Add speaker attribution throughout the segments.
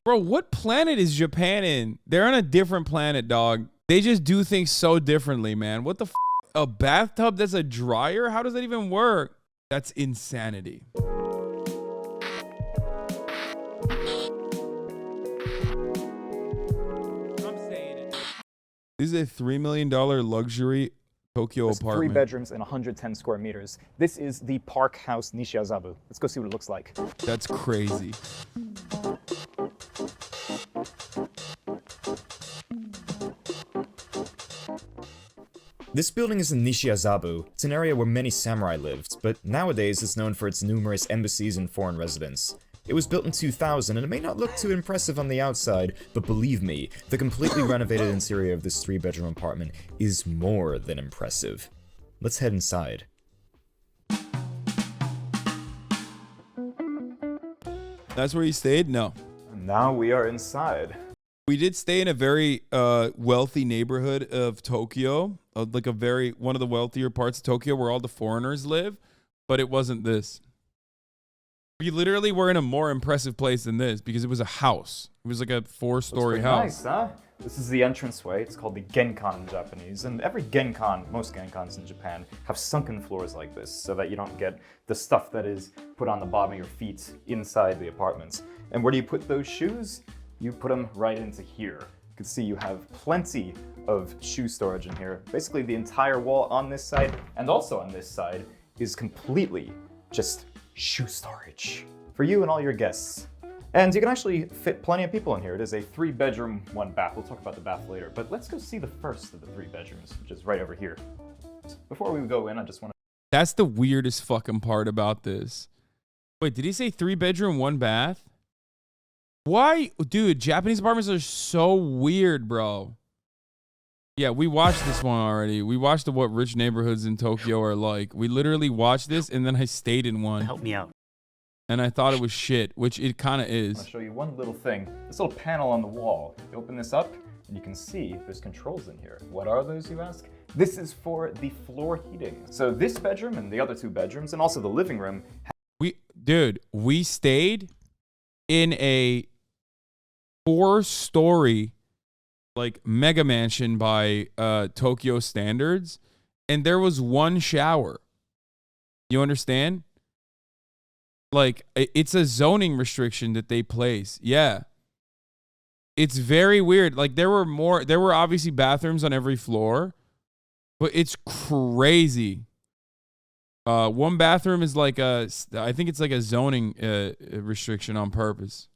Speaker 1: Bro, what planet is Japan in? They're on a different planet, dog. They just do things so differently, man. What the f? A bathtub that's a dryer? How does that even work? That's insanity. I'm saying it. This is a $3 million luxury Tokyo apartment.
Speaker 2: 3 bedrooms and 110 square meters. This is the Park House Nishiazabu. Let's go see what it looks like.
Speaker 1: That's crazy.
Speaker 3: This building is in Nishiazabu. It's an area where many samurai lived, but nowadays it's known for its numerous embassies and foreign residents. It was built in 2000, and it may not look too impressive on the outside, but believe me, the completely renovated interior of this 3-bedroom apartment is more than impressive. Let's head inside.
Speaker 1: That's where you stayed? No.
Speaker 2: Now we are inside.
Speaker 1: We did stay in a very wealthy neighborhood of Tokyo, like one of the wealthier parts of Tokyo where all the foreigners live, but it wasn't this. We literally were in a more impressive place than this because it was a house. It was like a 4-story house.
Speaker 2: Nice, huh? This is the entranceway. It's called the genkan in Japanese, and every genkan, most genkans in Japan, have sunken floors like this so that you don't get the stuff that is put on the bottom of your feet inside the apartments. And where do you put those shoes? You put them right into here. You can see you have plenty of shoe storage in here. Basically the entire wall on this side and also on this side is completely just shoe storage for you and all your guests. And you can actually fit plenty of people in here. It is a 3-bedroom, 1-bath. We'll talk about the bath later, but let's go see the first of the 3 bedrooms, which is right over here. Before we go in, I just want to...
Speaker 1: That's the weirdest fucking part about this. Wait, did he say 3-bedroom, 1-bath? Why? Dude, Japanese apartments are so weird, bro. Yeah, we watched this one already. We watched what rich neighborhoods in Tokyo are like. We literally watched this, and then I stayed in one.
Speaker 4: Help me out.
Speaker 1: And I thought it was shit, which it kind of is.
Speaker 2: I'll show you one little thing. This little panel on the wall. You open this up, and you can see there's controls in here. What are those, you ask? This is for the floor heating. So this bedroom and the other 2 bedrooms, and also the living room.
Speaker 1: We stayed in a 4-story like mega mansion by Tokyo standards, and there was 1 shower. You understand? Like, it's a zoning restriction that they place. Yeah. It's very weird. Like, there were obviously bathrooms on every floor, but it's crazy. 1 bathroom is like I think it's like a zoning restriction on purpose.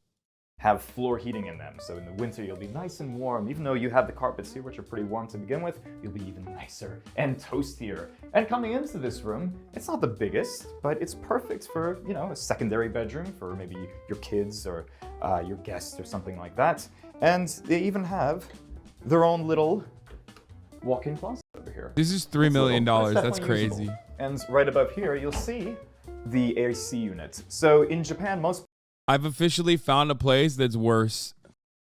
Speaker 2: Have floor heating in them, so in the winter you'll be nice and warm. Even though you have the carpets here, which are pretty warm to begin with, you'll be even nicer and toastier. And coming into this room, it's not the biggest, but it's perfect for, you know, a secondary bedroom for maybe your kids or your guests or something like that. And they even have their own little walk-in closet over here.
Speaker 1: This is $3 million. That's crazy.
Speaker 2: Usable. And right above here, you'll see the AC unit. So in Japan,
Speaker 1: I've officially found a place that's worse.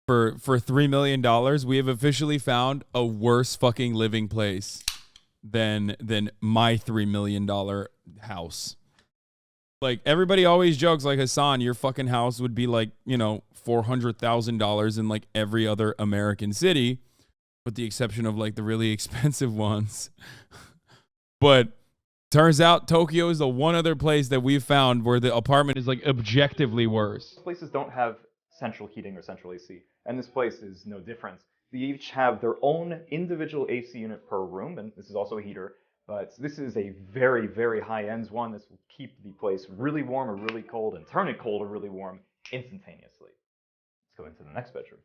Speaker 1: For $3 million, we have officially found a worse fucking living place than my $3 million house. Like, everybody always jokes, like, Hasan, your fucking house would be like, you know, $400,000 in like every other American city, with the exception of like the really expensive ones. But turns out Tokyo is the one other place that we've found where the apartment is like objectively worse.
Speaker 2: Places don't have central heating or central AC, and this place is no different. They each have their own individual AC unit per room, and this is also a heater, but this is a very, very high-end one. This will keep the place really warm or really cold and turn it cold or really warm instantaneously. Let's go into the next bedroom.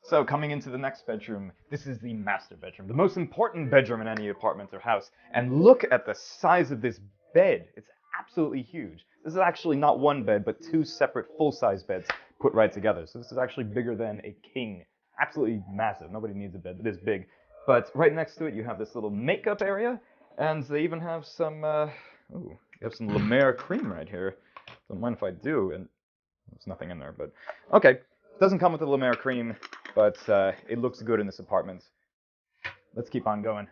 Speaker 2: So coming into the next bedroom, this is the master bedroom, the most important bedroom in any apartment or house. And look at the size of this bed. It's absolutely huge. This is actually not 1 bed, but 2 separate full-size beds put right together. So this is actually bigger than a king. Absolutely massive. Nobody needs a bed this big. But right next to it, you have this little makeup area, and they even have some, you have some La Mer cream right here. Don't mind if I do, and there's nothing in there, but okay. Doesn't come with the La Mer cream, but it looks good in this apartment. Let's keep on going.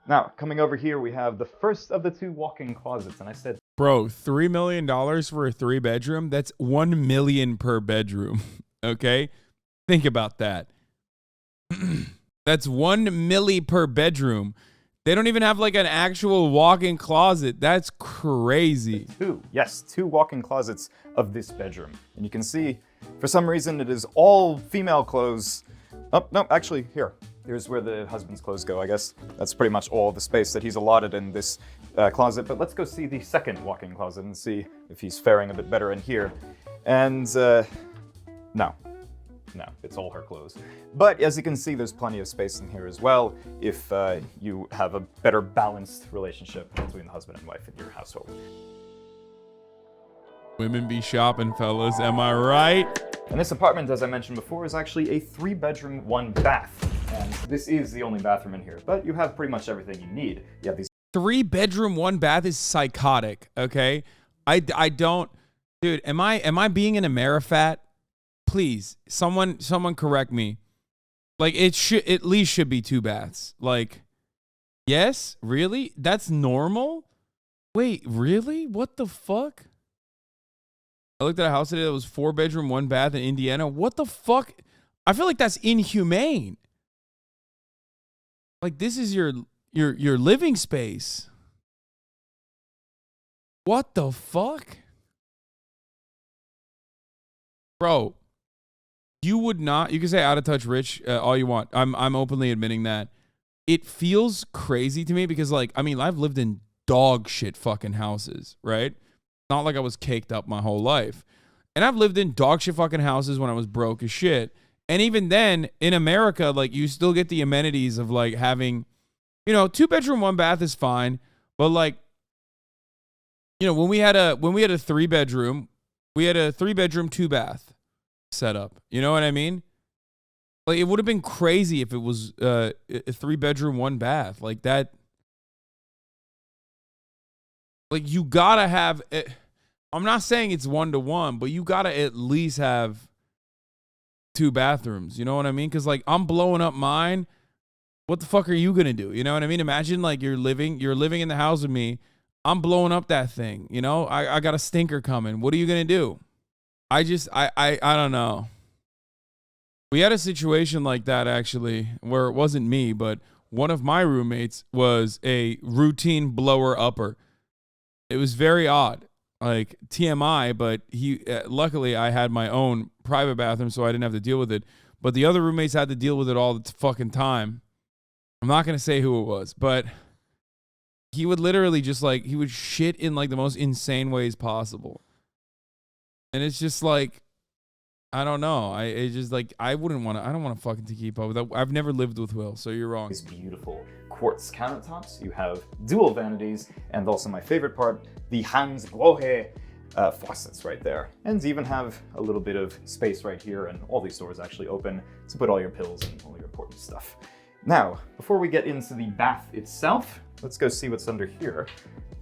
Speaker 2: Now, coming over here, we have the first of the 2 walk-in closets, and I said
Speaker 1: Bro, $3 million for a 3-bedroom? That's $1 million per bedroom. Okay? Think about that. That's $1 milli per bedroom. They don't even have like an actual walk-in closet. That's crazy.
Speaker 2: Two walk-in closets of this bedroom. And you can see, for some reason, it is all female clothes. Oh, no, actually, here's where the husband's clothes go, I guess. That's pretty much all the space that he's allotted in this closet. But let's go see the second walk-in closet and see if he's faring a bit better in here. And, no, it's all her clothes. But as you can see, there's plenty of space in here as well if you have a better balanced relationship between the husband and wife in your household.
Speaker 1: Women be shopping, fellas. Am I right?
Speaker 2: And this apartment, as I mentioned before, is actually a 3-bedroom, 1-bath. And this is the only bathroom in here, but you have pretty much everything you need. You have these
Speaker 1: 3-bedroom, 1-bath is psychotic, okay? I don't... Dude, am I being an Amerifat? Please, someone correct me. Like, it should at least should be 2 baths. Like, yes? Really? That's normal? Wait, really? What the fuck? I looked at a house today that was 4-bedroom, 1-bath in Indiana. What the fuck? I feel like that's inhumane. Like, this is your living space. What the fuck? Bro, you would not, you can say out of touch rich all you want. I'm openly admitting that. It feels crazy to me because, like, I mean, I've lived in dog shit fucking houses, right? Not like I was caked up my whole life. And I've lived in dog shit fucking houses when I was broke as shit. And even then, in America, like, you still get the amenities of, like, having, 2-bedroom, 1-bath is fine. But, like, when we had a 3-bedroom, we had a 3-bedroom, 2-bath setup. You know what I mean? Like, it would have been crazy if it was a 3-bedroom, 1-bath. Like, that. Like, you gotta have it. I'm not saying it's 1-to-1, but you gotta at least have 2 bathrooms. You know what I mean? Because, like, I'm blowing up mine. What the fuck are you gonna do? You know what I mean? Imagine, like, you're living in the house with me. I'm blowing up that thing. I got a stinker coming. What are you gonna do? I don't know. We had a situation like that, actually, where it wasn't me, but one of my roommates was a routine blower upper. It was very odd, like TMI, but luckily I had my own private bathroom, so I didn't have to deal with it. But the other roommates had to deal with it all the fucking time. I'm not going to say who it was, but he would literally just, like, he would shit in, like, the most insane ways possible. And it's just like, I don't know. It's just like, I don't want to fucking keep up with that. I've never lived with Will, so you're wrong.
Speaker 2: These beautiful quartz countertops. You have dual vanities, and also my favorite part, the Hans Grohe faucets right there. And you even have a little bit of space right here, and all these doors actually open to put all your pills and all your important stuff. Now, before we get into the bath itself, let's go see what's under here.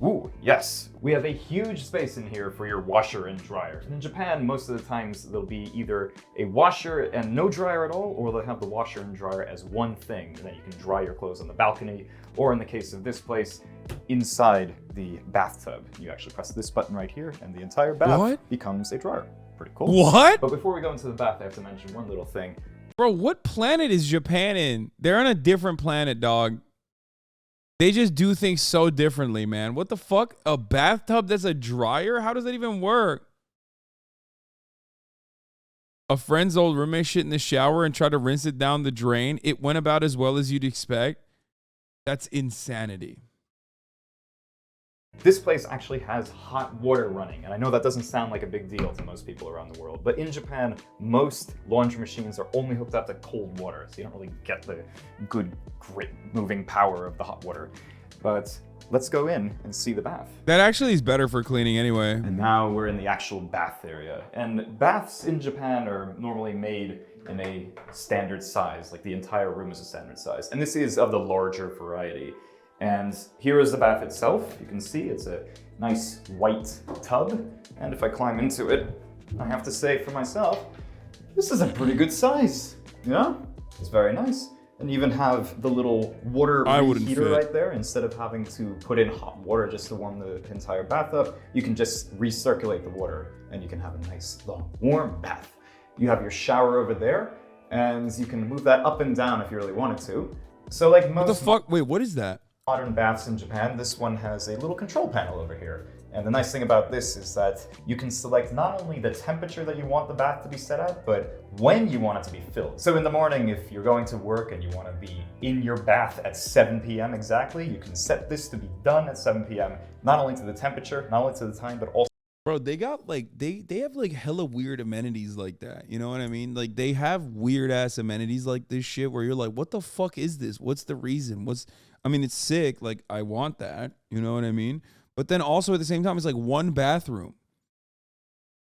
Speaker 2: Ooh, yes, we have a huge space in here for your washer and dryer. And in Japan, most of the times there'll be either a washer and no dryer at all, or they'll have the washer and dryer as one thing, and then you can dry your clothes on the balcony, or in the case of this place, inside the bathtub. You actually press this button right here, and the entire bath becomes a dryer. Pretty cool.
Speaker 1: What?
Speaker 2: But before we go into the bath, I have to mention one little thing.
Speaker 1: Bro, what planet is Japan in? They're on a different planet, dog. They just do things so differently, man. What the fuck? A bathtub that's a dryer? How does that even work? A friend's old roommate shit in the shower and tried to rinse it down the drain. It went about as well as you'd expect. That's insanity.
Speaker 2: This place actually has hot water running, and I know that doesn't sound like a big deal to most people around the world, but in Japan, most laundry machines are only hooked up to cold water, so you don't really get the good grit moving power of the hot water. But let's go in and see the bath.
Speaker 1: That actually is better for cleaning anyway.
Speaker 2: And now we're in the actual bath area. And baths in Japan are normally made in a standard size, like the entire room is a standard size. And this is of the larger variety. And here is the bath itself. You can see it's a nice white tub. And if I climb into it, I have to say for myself, this is a pretty good size. Yeah, it's very nice. And you even have the little water
Speaker 1: I wouldn't
Speaker 2: reheater
Speaker 1: fit.
Speaker 2: right there. Instead of having to put in hot water just to warm the entire bath up, you can just recirculate the water and you can have a nice, long, warm bath. You have your shower over there, and you can move that up and down if you really wanted to. So like
Speaker 1: What the
Speaker 2: most
Speaker 1: fuck? Wait, what is that?
Speaker 2: modern baths in Japan, this one has a little control panel over here. And the nice thing about this is that you can select not only the temperature that you want the bath to be set at, but when you want it to be filled. So in the morning, if you're going to work and you want to be in your bath at 7 p.m. exactly, you can set this to be done at 7 p.m. Not only to the temperature, not only to the time, but also
Speaker 1: Bro, they got like they have like hella weird amenities like that. You know what I mean? Like they have weird ass amenities like this shit where you're like, what the fuck is this? What's the reason? I mean, it's sick. Like I want that. You know what I mean? But then also at the same time, it's like one bathroom.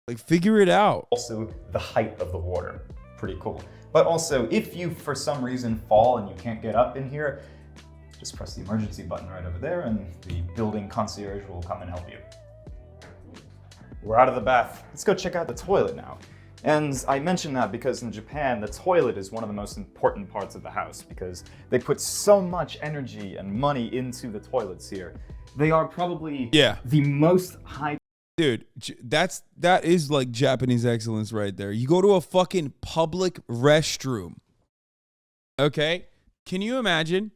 Speaker 1: Like figure it out.
Speaker 2: also the height of the water. Pretty cool. But also, if you for some reason fall and you can't get up in here, just press the emergency button right over there and the building concierge will come and help you. We're out of the bath. Let's go check out the toilet now. And I mention that because in Japan, the toilet is one of the most important parts of the house because they put so much energy and money into the toilets here. They are probably the most high.
Speaker 1: Dude, that is like Japanese excellence right there. You go to a fucking public restroom. Okay? Can you imagine?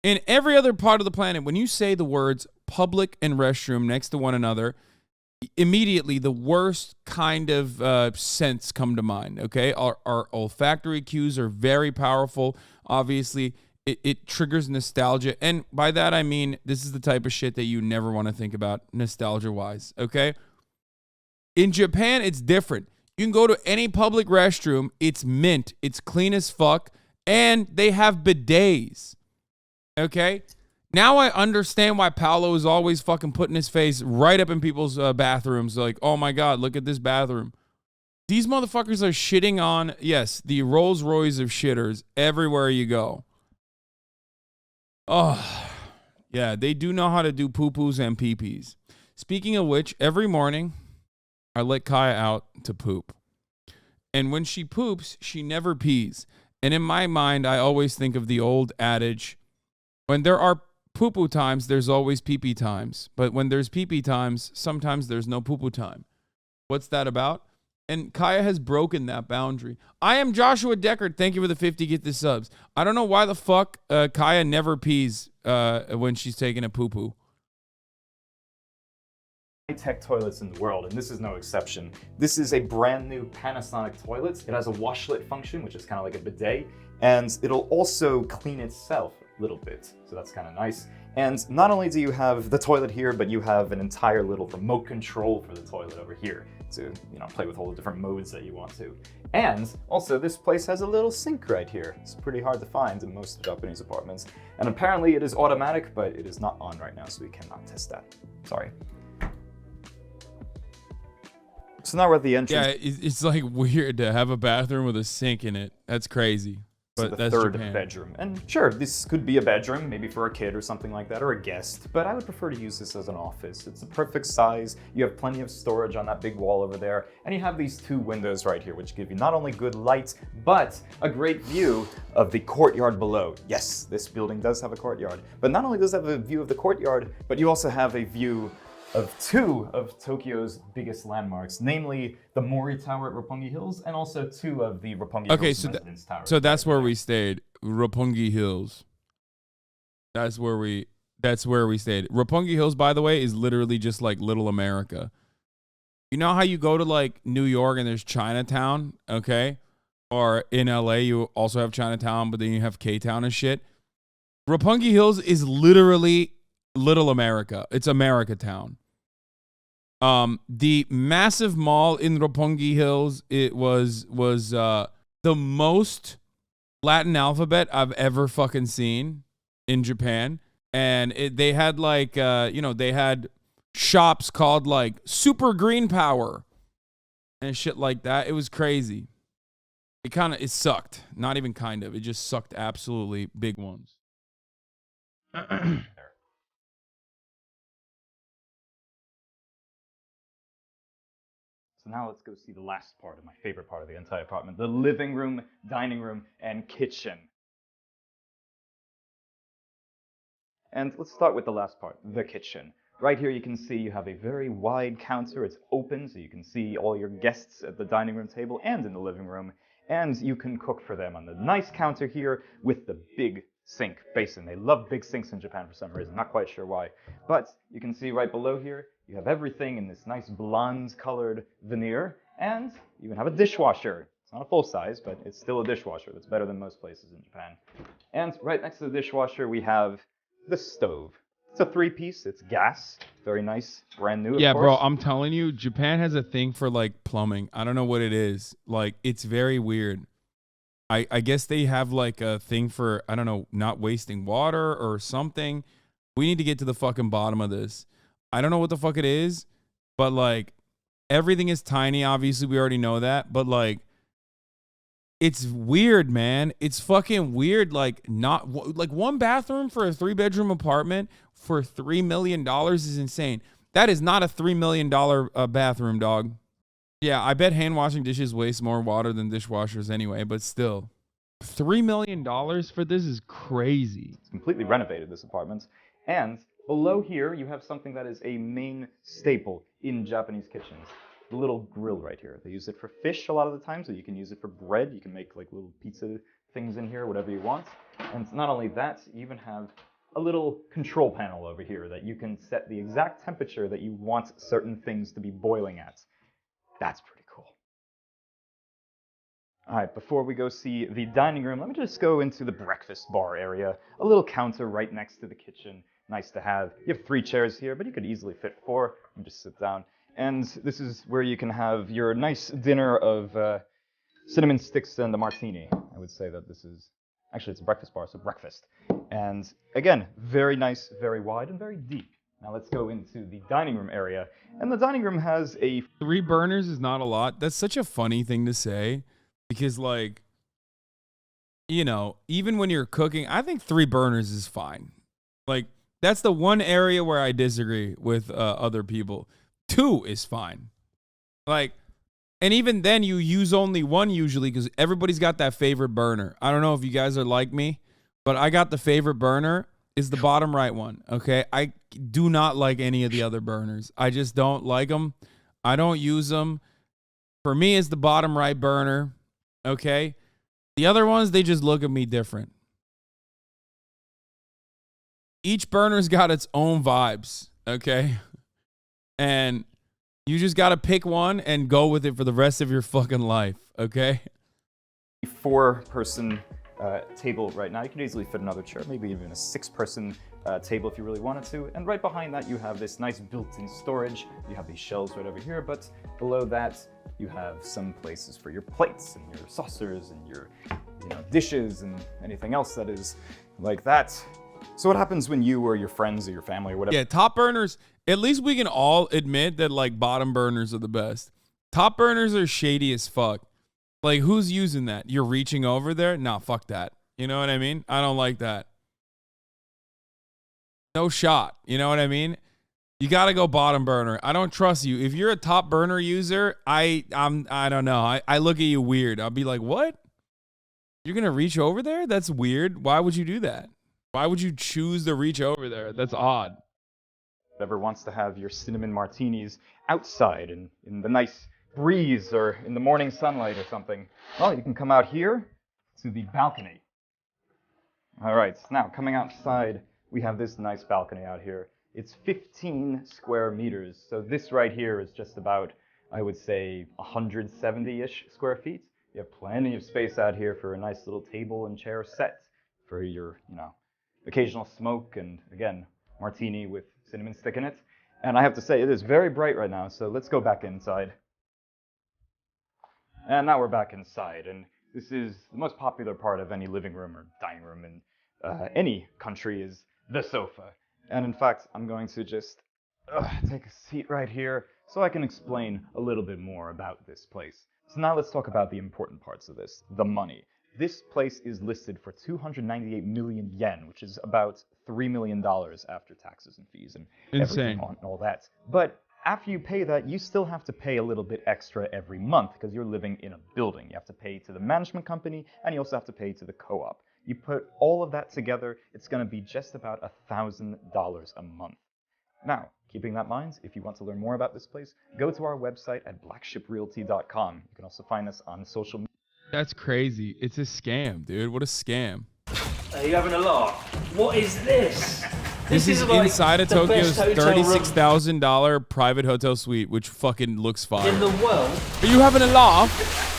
Speaker 1: In every other part of the planet, when you say the words public and restroom next to one another, immediately the worst kind of scents come to mind. Okay? Our olfactory cues are very powerful. Obviously, it triggers nostalgia. And by that, I mean, this is the type of shit that you never want to think about nostalgia-wise. Okay? In Japan, it's different. You can go to any public restroom. It's mint. It's clean as fuck. And they have bidets. Okay? Now I understand why Paolo is always fucking putting his face right up in people's bathrooms. Like, oh my God, look at this bathroom. These motherfuckers are shitting on, yes, the Rolls Royce of shitters everywhere you go. Oh, yeah, they do know how to do poo-poos and pee-pees. Speaking of which, every morning, I let Kaya out to poop. And when she poops, she never pees. And in my mind, I always think of the old adage, when there are poo-poo times, there's always pee-pee times. But when there's pee-pee times, sometimes there's no poo-poo time. What's that about? And Kaya has broken that boundary. I am Joshua Deckard. Thank you for the 50 get the subs. I don't know why the fuck Kaya never pees when she's taking a poo-poo.
Speaker 2: High-tech toilets in the world, and this is no exception. This is a brand new Panasonic toilet. It has a washlet function, which is kind of like a bidet, and it'll also clean itself a little bit, so that's kind of nice. And not only do you have the toilet here, but you have an entire little remote control for the toilet over here to, play with all the different modes that you want to. And also, this place has a little sink right here. It's pretty hard to find in most Japanese apartments. And apparently it is automatic, but it is not on right now, so we cannot test that. Sorry. So now we're at the entrance.
Speaker 1: Yeah, it's like weird to have a bathroom with a sink in it. That's crazy. But
Speaker 2: The
Speaker 1: that's
Speaker 2: third
Speaker 1: Japan.
Speaker 2: bedroom. And sure, this could be a bedroom, maybe for a kid or something like that, or a guest, but I would prefer to use this as an office. It's the perfect size, you have plenty of storage on that big wall over there, and you have these two windows right here, which give you not only good light, but a great view of the courtyard below. Yes, this building does have a courtyard, but not only does it have a view of the courtyard, but you also have a view of two of Tokyo's biggest landmarks, namely the Mori Tower at Roppongi Hills, and also two of the Roppongi Hills Residence Towers.
Speaker 1: So that's where we stayed, Roppongi Hills. That's where we stayed. Roppongi Hills, by the way, is literally just like Little America. You know how you go to like New York and there's Chinatown, okay? Or in LA you also have Chinatown, but then you have K-Town and shit. Roppongi Hills is literally Little America. It's America Town. The massive mall in Roppongi Hills, it was the most Latin alphabet I've ever fucking seen in Japan. And they had like, they had shops called like Super Green Power and shit like that. It was crazy. It sucked. Not even kind of. It just sucked absolutely big ones.
Speaker 2: So now let's go see the last part of my favorite part of the entire apartment, the living room, dining room, and kitchen. And let's start with the last part, the kitchen. Right here you can see you have a very wide counter. It's open, so you can see all your guests at the dining room table and in the living room. And you can cook for them on the nice counter here with the big sink basin. They love big sinks in Japan for some reason, not quite sure why. But you can see right below here, you have everything in this nice blonde-colored veneer, and you even have a dishwasher. It's not a full size, but it's still a dishwasher. That's better than most places in Japan. And right next to the dishwasher, we have the stove. It's a three-piece. It's gas. Very nice. Brand new,
Speaker 1: Yeah,
Speaker 2: of course.
Speaker 1: bro, I'm telling you, Japan has a thing for like plumbing. I don't know what it is. Like, it's very weird. I guess they have like a thing for, I don't know, not wasting water or something. We need to get to the fucking bottom of this. I don't know what the fuck it is, but like everything is tiny. Obviously, we already know that, but like it's weird, man. It's fucking weird. Like like one bathroom for a 3-bedroom apartment for $3 million is insane. That is not a $3 million bathroom, dog. Yeah, I bet hand washing dishes waste more water than dishwashers anyway, but still. $3 million for this is crazy.
Speaker 2: It's completely renovated, this apartment. And below here, you have something that is a main staple in Japanese kitchens. The little grill right here. They use it for fish a lot of the time, so you can use it for bread. You can make like little pizza things in here, whatever you want. And not only that, you even have a little control panel over here that you can set the exact temperature that you want certain things to be boiling at. That's pretty cool. All right, before we go see the dining room, let me just go into the breakfast bar area. A little counter right next to the kitchen. Nice to have. You have 3 chairs here, but you could easily fit 4. You just sit down. And this is where you can have your nice dinner of cinnamon sticks and a martini. I would say that this is, actually it's a breakfast bar, so breakfast. And again, very nice, very wide, and very deep. Now let's go into the dining room area. And the dining room has a
Speaker 1: 3 burners is not a lot. That's such a funny thing to say because, like, you know, even when you're cooking, I think 3 burners is fine. Like, that's the one area where I disagree with other people. 2 is fine. Like, and even then you use only 1 usually because everybody's got that favorite burner. I don't know if you guys are like me, but I got the favorite burner is the bottom right one, okay? I do not like any of the other burners. I just don't like them. I don't use them. For me, it's the bottom right burner, okay? The other ones, they just look at me different. Each burner's got its own vibes, okay? And you just got to pick one and go with it for the rest of your fucking life, okay?
Speaker 2: 4-person table right now. You can easily fit another chair, maybe even a 6-person table if you really wanted to. And right behind that, you have this nice built-in storage. You have these shelves right over here, but below that, you have some places for your plates and your saucers and your, dishes and anything else that is like that. So what happens when you or your friends or your family or whatever?
Speaker 1: Yeah, top burners, at least we can all admit that like bottom burners are the best. Top burners are shady as fuck. Like, who's using that? You're reaching over there? Nah, fuck that. You know what I mean? I don't like that. No shot. You know what I mean? You got to go bottom burner. I don't trust you. If you're a top burner user, I don't know. I look at you weird. I'll be like, what? You're going to reach over there? That's weird. Why would you do that? Why would you choose to reach over there? That's odd.
Speaker 2: Whoever wants to have your cinnamon martinis outside in the nice breeze or in the morning sunlight or something, well, you can come out here to the balcony. All right, now coming outside, we have this nice balcony out here. It's 15 square meters. So this right here is just about, I would say, 170-ish square feet. You have plenty of space out here for a nice little table and chair set for your, occasional smoke and, again, martini with cinnamon stick in it. And I have to say, it is very bright right now, so let's go back inside. And now we're back inside, and this is the most popular part of any living room or dining room in any country is the sofa. And in fact, I'm going to just take a seat right here so I can explain a little bit more about this place. So now let's talk about the important parts of this, the money. This place is listed for 298 million yen, which is about $3 million after taxes and fees and everything and all that. But after you pay that, you still have to pay a little bit extra every month because you're living in a building. You have to pay to the management company, and you also have to pay to the co-op. You put all of that together, it's going to be just about $1,000 a month. Now, keeping that in mind, if you want to learn more about this place, go to our website at blackshiprealty.com. You can also find us on social media.
Speaker 1: That's crazy. It's a scam, dude. What a scam.
Speaker 4: Are you having a laugh? What is this?
Speaker 1: This is
Speaker 4: like
Speaker 1: inside of
Speaker 4: the
Speaker 1: Tokyo's
Speaker 4: best hotel room
Speaker 1: $36,000 private hotel suite, which fucking looks fine.
Speaker 4: in the world.
Speaker 1: Are you having a laugh?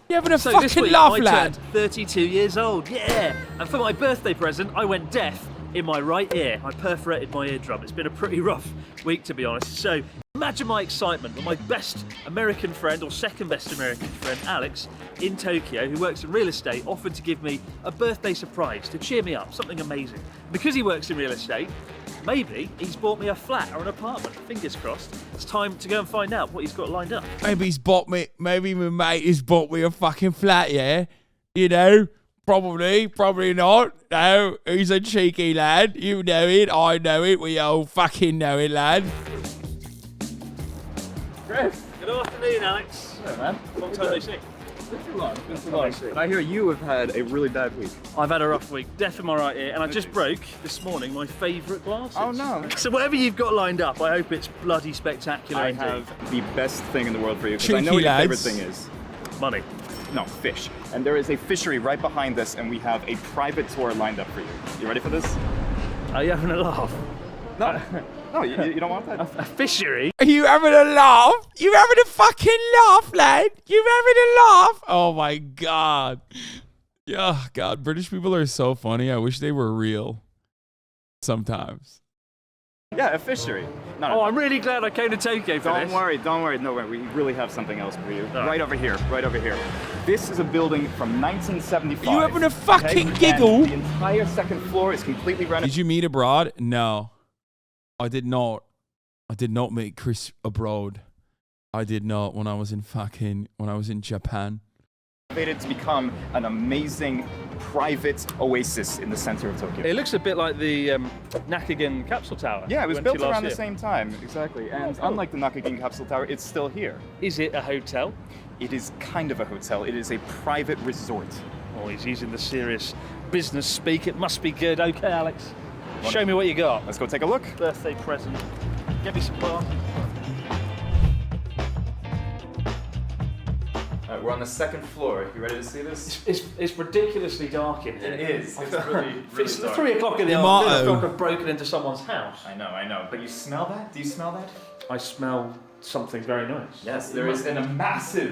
Speaker 1: You having a
Speaker 4: So this
Speaker 1: fucking
Speaker 4: week,
Speaker 1: laugh,
Speaker 4: I
Speaker 1: lad?
Speaker 4: turned 32 years old, yeah. And for my birthday present, I went deaf in my right ear. I perforated my eardrum. It's been a pretty rough week, to be honest. So imagine my excitement when my best American friend, or second best American friend, Alex, in Tokyo, who works in real estate, offered to give me a birthday surprise to cheer me up, something amazing. Because he works in real estate, maybe he's bought me a flat or an apartment. Fingers crossed. It's time to go and find out what he's got lined up.
Speaker 1: Maybe maybe my mate has bought me a fucking flat, yeah? You know? Probably not. No, he's a cheeky lad. You know it, I know it, we all fucking know it, lad.
Speaker 4: Chris, good afternoon, Alex.
Speaker 2: Hello, man.
Speaker 4: Long time no see.
Speaker 2: I hear you have had a really bad week.
Speaker 4: I've had a rough week, deaf in my right ear, and I just broke this morning my favourite glasses.
Speaker 2: Oh, no.
Speaker 4: So whatever you've got lined up, I hope it's bloody spectacular.
Speaker 2: I
Speaker 4: indeed.
Speaker 2: have the best thing in the world for you, because
Speaker 1: Cheeky
Speaker 2: I know what your favorite
Speaker 1: lads.
Speaker 2: thing is.
Speaker 4: money.
Speaker 2: No, fish. And there is a fishery right behind us, and we have a private tour lined up for you. You ready for this?
Speaker 4: Are you having a laugh?
Speaker 2: No, no, you don't want that?
Speaker 4: A fishery?
Speaker 1: Are you having a laugh? You having a fucking laugh, lad? You having a laugh? Oh my god. Yeah, God, British people are so funny. I wish they were real. Sometimes.
Speaker 2: Yeah, a fishery. No,
Speaker 4: Oh, I'm really glad I came to Tokyo for
Speaker 2: don't
Speaker 4: this.
Speaker 2: worry, don't worry. No, we really have something else for you.
Speaker 4: All
Speaker 2: Right over here, right over here. This is a building from 1975.
Speaker 1: Are you having a fucking
Speaker 2: okay?
Speaker 1: giggle?
Speaker 2: And the entire second floor is completely renovated.
Speaker 1: Did you meet abroad? No. I did not. I did not meet Chris abroad. I did not when I was in Japan.
Speaker 2: To become an amazing private oasis in the center of Tokyo.
Speaker 4: It looks a bit like the Nakagin capsule tower.
Speaker 2: Yeah, it was
Speaker 4: we went
Speaker 2: built
Speaker 4: to last
Speaker 2: around the
Speaker 4: year.
Speaker 2: same time, exactly. And
Speaker 4: cool.
Speaker 2: unlike the Nakagin capsule tower, it's still here.
Speaker 4: Is it a hotel?
Speaker 2: It is kind of a hotel. It is a private resort.
Speaker 4: Oh, he's using the serious business speak. It must be good. Okay, Alex. Show me what you got.
Speaker 2: Let's go take a look.
Speaker 4: Birthday present. Get me some bar.
Speaker 2: We're on the second floor. You ready to see this?
Speaker 4: It's ridiculously dark in here.
Speaker 2: It is. It's really
Speaker 4: It's
Speaker 2: dark.
Speaker 4: 3 o'clock in the
Speaker 1: Tomato.
Speaker 4: afternoon. I feel like I've broken into someone's house.
Speaker 2: I know. But you smell that? Do you smell that?
Speaker 4: I smell something very nice.
Speaker 2: Yes, there is a massive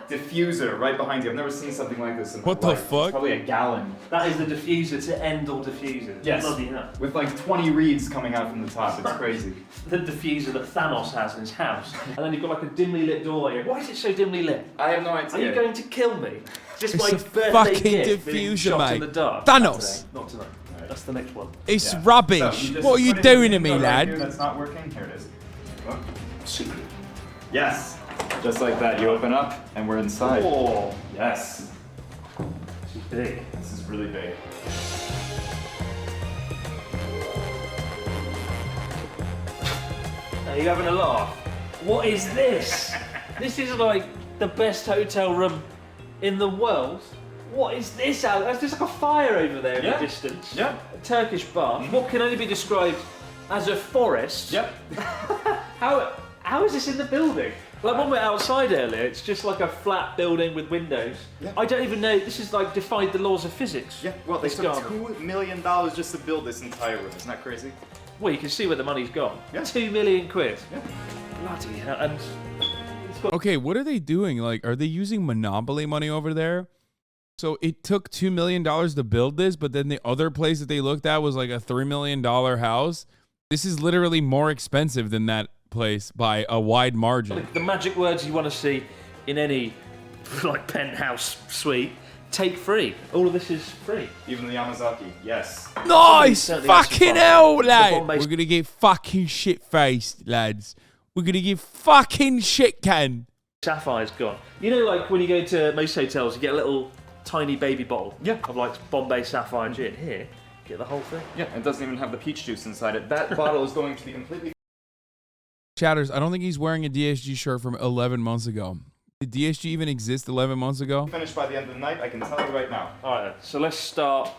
Speaker 2: diffuser right behind you. I've never seen something like this in my
Speaker 1: What the
Speaker 2: life.
Speaker 1: fuck?
Speaker 2: It's probably a gallon.
Speaker 4: That is the diffuser to end all diffusers.
Speaker 2: Yes.
Speaker 4: Bloody hell.
Speaker 2: With like 20 reeds coming out from the top. It's crazy.
Speaker 4: The diffuser that Thanos has in his house. And then you've got like a dimly lit doorway. Why is it so dimly lit?
Speaker 2: I have no
Speaker 4: Are
Speaker 2: idea.
Speaker 4: you going to kill me? Just
Speaker 1: It's
Speaker 4: my
Speaker 1: a
Speaker 4: birthday
Speaker 1: fucking
Speaker 4: gift being
Speaker 1: diffuser,
Speaker 4: shot in
Speaker 1: mate.
Speaker 4: the dark.
Speaker 1: Thanos.
Speaker 4: Not today. That's the next one.
Speaker 1: It's
Speaker 2: Yeah.
Speaker 1: rubbish.
Speaker 2: So, you just
Speaker 1: What are you
Speaker 2: put it in
Speaker 1: doing
Speaker 2: the
Speaker 1: to me,
Speaker 2: window right
Speaker 1: lad?
Speaker 2: here that's not working. Here it is. Look.
Speaker 4: Secret.
Speaker 2: Yes. Just like that. You open up and we're inside.
Speaker 4: Oh,
Speaker 2: Yes.
Speaker 4: she's big.
Speaker 2: This is really big.
Speaker 4: Are you having a laugh? What is this? This is like the best hotel room in the world. What is this, Alex? There's like a fire over there in
Speaker 2: Yeah.
Speaker 4: the distance.
Speaker 2: Yeah.
Speaker 4: A Turkish bath. What can only be described as a forest.
Speaker 2: Yep.
Speaker 4: How is this in the building? Like when we were outside earlier, it's just like a flat building with windows.
Speaker 2: Yeah.
Speaker 4: I don't even know, this is like defied the laws of physics.
Speaker 2: Yeah, well, they
Speaker 4: This
Speaker 2: took
Speaker 4: garden.
Speaker 2: $2 million just to build this entire room. Isn't that crazy?
Speaker 4: Well, you can see where the money's gone.
Speaker 2: Yeah.
Speaker 4: 2 million quid.
Speaker 2: Yeah.
Speaker 4: Bloody hell. And it's got
Speaker 1: Okay, what are they doing? Like, are they using Monopoly money over there? So it took $2 million to build this, but then the other place that they looked at was like a $3 million house. This is literally more expensive than that place by a wide margin.
Speaker 4: the magic words you want to see in any like penthouse suite. Take free. All of this is free.
Speaker 2: Even the Yamazaki, yes.
Speaker 1: Nice!
Speaker 4: Certainly has some
Speaker 1: Fucking
Speaker 4: fun.
Speaker 1: hell,
Speaker 4: The
Speaker 1: lad!
Speaker 4: Bombay-
Speaker 1: We're gonna get fucking shit-faced, lads. We're gonna get fucking shit-canned.
Speaker 4: Sapphire's gone. You know, like when you go to most hotels, you get a little tiny baby bottle
Speaker 2: Yeah.
Speaker 4: of like Bombay Sapphire gin. Here, get the whole thing.
Speaker 2: Yeah, it doesn't even have the peach juice inside it. That bottle is going to be completely...
Speaker 1: Chatters, I don't think he's wearing a DSG shirt from 11 months ago. Did DSG even exist 11 months ago?
Speaker 2: Finished by the end of the night, I can tell you right now.
Speaker 4: Alright, so let's start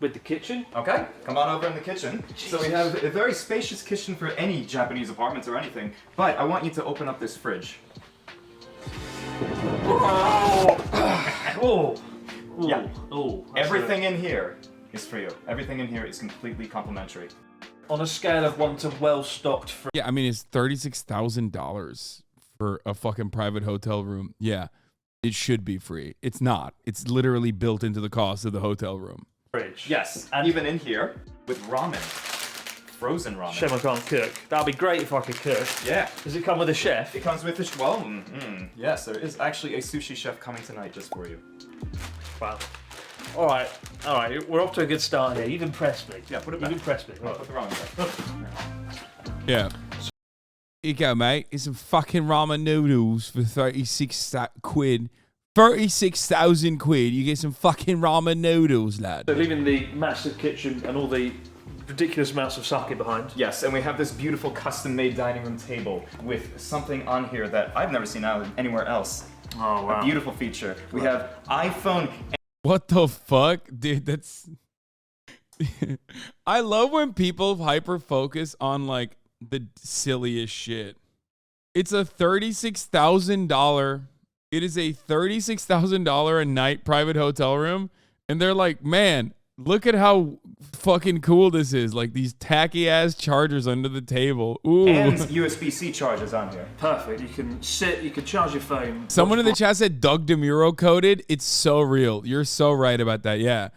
Speaker 4: with the kitchen.
Speaker 2: Okay, come on over in the kitchen. So we have a very spacious kitchen for any Japanese apartments or anything, but I want you to open up this fridge.
Speaker 4: Oh!
Speaker 2: Yeah.
Speaker 4: Oh!
Speaker 2: Everything in here is for you. Everything in here is completely complimentary.
Speaker 4: On a scale of 1 to well-stocked fridge.
Speaker 1: Yeah, I mean, it's $36,000 for a fucking private hotel room. Yeah, it should be free. It's not. It's literally built into the cost of the hotel room.
Speaker 2: Yes, and even in here with ramen. Frozen ramen.
Speaker 4: Shame I can't cook. That'd be great if I could cook.
Speaker 2: Yeah.
Speaker 4: Does it come with a chef?
Speaker 2: It comes with a well, yes, there is actually a sushi chef coming tonight just for you.
Speaker 4: Wow. Alright, we're off to a good start here. You've impressed me.
Speaker 2: Yeah, put it back.
Speaker 4: You've impressed me.
Speaker 2: Put the ramen back.
Speaker 1: Yeah. Here you go, mate. It's some fucking ramen noodles for 36 quid. 36,000 quid. You get some fucking ramen noodles, lad.
Speaker 4: So leaving the massive kitchen and all the ridiculous amounts of sake behind.
Speaker 2: Yes, and we have this beautiful custom-made dining room table with something on here that I've never seen anywhere else.
Speaker 4: Oh, wow.
Speaker 2: A beautiful feature. We have iPhone.
Speaker 1: What the fuck? Dude, that's... I love when people hyper-focus on, like, the silliest shit. It's a $36,000... It is a $36,000 a night private hotel room. And they're like, man, look at how fucking cool this is. Like these tacky ass chargers under the table. Ooh.
Speaker 2: And USB-C chargers on here.
Speaker 4: Perfect. You can sit, you can charge your phone.
Speaker 1: Someone in the chat said Doug DeMuro coded. It's so real. You're so right about that. Yeah.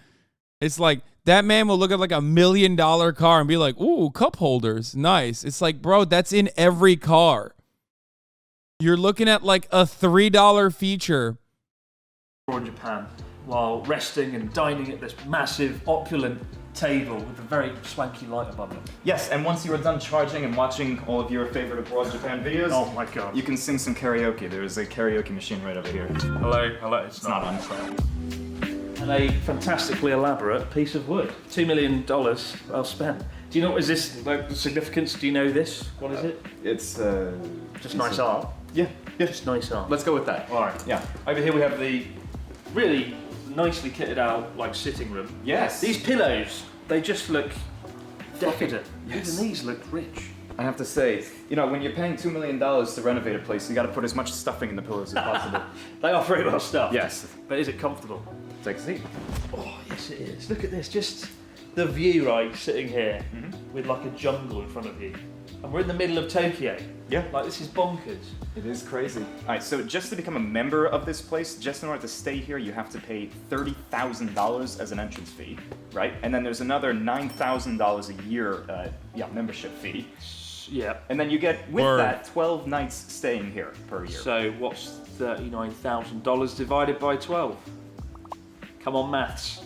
Speaker 1: It's like that man will look at like $1 million car and be like, ooh, cup holders. Nice. It's like, bro, that's in every car. You're looking at like a $3 feature.
Speaker 4: In Japan, while resting and dining at this massive, opulent table with a very swanky light above it.
Speaker 2: Yes, and once you are done charging and watching all of your favorite Abroad Japan videos,
Speaker 4: oh my god,
Speaker 2: you can sing some karaoke. There is a karaoke machine right over here.
Speaker 4: Hello. It's
Speaker 2: not on.
Speaker 4: And a fantastically elaborate piece of wood. $2 million well spent. Do you know, is this like the significance? Do you know this? What is it?
Speaker 2: It's
Speaker 4: just nice art.
Speaker 2: Yeah.
Speaker 4: Just nice art.
Speaker 2: Let's go with that.
Speaker 4: All right.
Speaker 2: Yeah.
Speaker 4: Over here we have the really nicely kitted out like sitting room.
Speaker 2: Yes.
Speaker 4: These pillows, they just look decadent.
Speaker 2: Yes.
Speaker 4: Even these look rich.
Speaker 2: I have to say, you know, when you're paying $2 million to renovate a place, you got to put as much stuffing in the pillows as possible.
Speaker 4: They are very well stuffed.
Speaker 2: Yes.
Speaker 4: But is it comfortable?
Speaker 2: Take a seat.
Speaker 4: Oh, yes it is. Look at this. Just the view, right, sitting here with like a jungle in front of you. And we're in the middle of Tokyo.
Speaker 2: Yeah.
Speaker 4: Like, this is bonkers.
Speaker 2: It is crazy. All right, so just to become a member of this place, just in order to stay here, you have to pay $30,000 as an entrance fee, right? And then there's another $9,000 a year, membership fee.
Speaker 4: Yeah.
Speaker 2: And then you get, with that, 12 nights staying here per year.
Speaker 4: So what's $39,000 divided by 12? Come on, maths.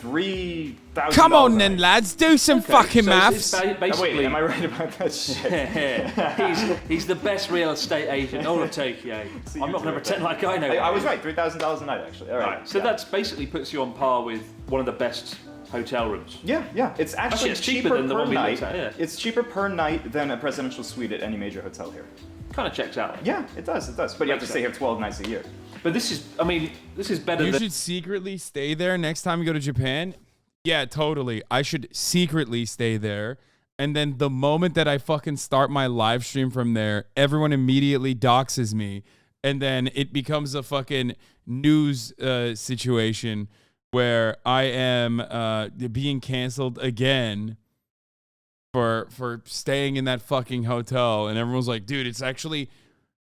Speaker 2: $3,000.
Speaker 1: Come on then, lads. Do some fucking maths.
Speaker 4: Basically,
Speaker 2: wait, am I right about that shit?
Speaker 4: he's the best real estate agent in all of Tokyo. I'm not going to pretend like I know.
Speaker 2: I was right, $3,000 a night, actually. All right.
Speaker 4: So that's basically puts you on par with one of the best hotel rooms.
Speaker 2: Yeah. It's actually
Speaker 4: it's cheaper than the one we looked at, yeah.
Speaker 2: It's cheaper per night than a presidential suite at any major hotel here.
Speaker 4: Kind of checks out.
Speaker 2: Yeah, it does. But you have to stay here 12 nights a year.
Speaker 4: But this is better
Speaker 1: You
Speaker 4: than...
Speaker 1: should secretly stay there next time you go to Japan. Yeah, totally. I should secretly stay there. And then the moment that I fucking start my live stream from there, everyone immediately doxes me. And then it becomes a fucking news situation where I am being canceled again for staying in that fucking hotel. And everyone's like, dude, it's actually...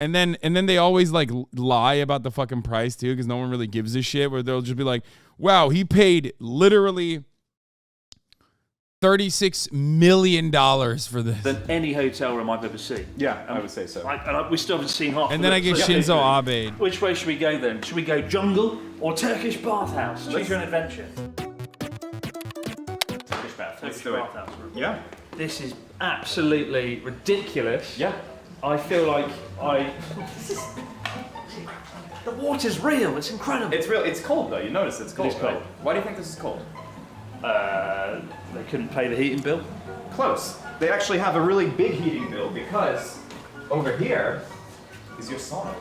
Speaker 1: And then they always like lie about the fucking price too, because no one really gives a shit. Where they'll just be like, "Wow, he paid literally $36 million for this."
Speaker 4: Than any hotel room I've ever seen.
Speaker 2: Yeah, I would say so.
Speaker 4: We still haven't seen half.
Speaker 1: And then I get Shinzo Abe.
Speaker 4: Which way should we go then? Should we go jungle or Turkish bathhouse? Choose your own adventure. Turkish bathhouse.
Speaker 2: Yeah.
Speaker 4: This is absolutely ridiculous.
Speaker 2: Yeah.
Speaker 4: I feel like the water's real. It's incredible.
Speaker 2: It's real. It's cold though. You notice it's cold.
Speaker 4: It is cold.
Speaker 2: Right? Why do you think this is cold?
Speaker 4: They couldn't pay the heating bill.
Speaker 2: Close. They actually have a really big heating bill because over here is your sauna.